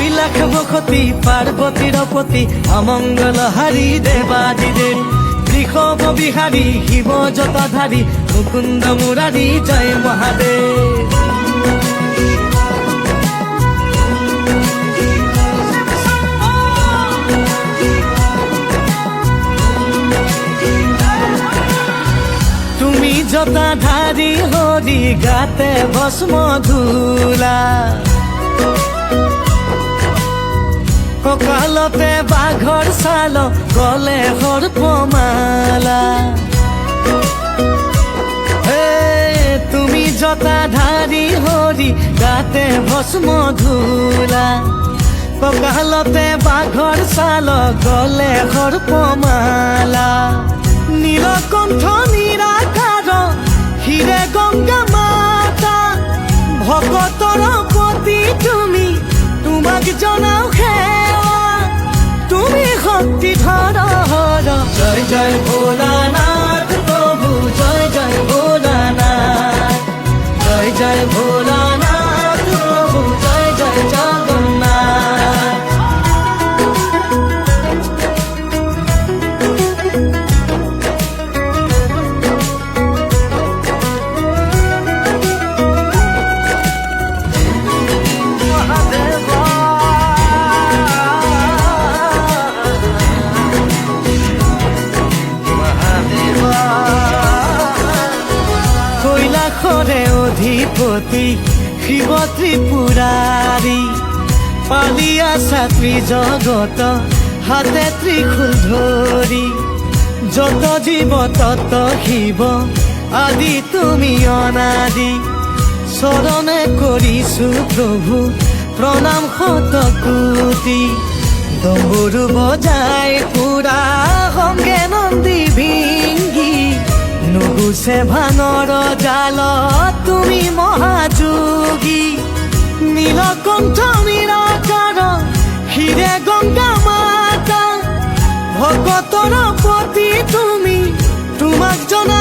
কৈলাস বসতি পার্বতীর পতি অমঙ্গল হারি দেবাদিদেব বৃষভ বিহারী শিব জটাধারী মুকুন্দ মুরারি জয় মহাদেব। তুমি জটাধারী হরি গাতে ভস্ম ধূলা ককালতে বাঘৰ ছাল গলে সৰ্পমালা তুমি জটাধারী হৰি গাতে ভস্ম ধূলা ককালতে বাঘৰ ছাল গলে সৰ্পমালা নীলকণ্ঠ নিৰাকাৰ হিৰে গংগা মাতা ভকতৰ পতি তুমি তোমাক জনাও সেৱা তুমি শক্তি ধৰ জয় জয় ভোলানাথ প্রভু জয় জয় ভোলানাথ জয় জয় ভোলানাথ প্রভু জয় জয় জগন্নাথ। কৈলাসৰে অধিপতি শিৱ ত্ৰিপুৰাৰী পালিয়া ছাত্ৰী জগত হাতে ত্ৰিশূল ধৰি যত জীৱ তত শিৱ আদি তুমি অনাদি চৰণে কৰিছো প্ৰভু প্ৰণাম শতকোটি ডম্বৰু বজাই পুৰা সংগে নন্দী ভিংগি নুগুছে ভাঙৰ জাল তুমি মহাযোগী নীলকণ্ঠ নিৰাকাৰ হিৰে গংগা মাতা ভকতৰ পতি তুমি তোমাক জনা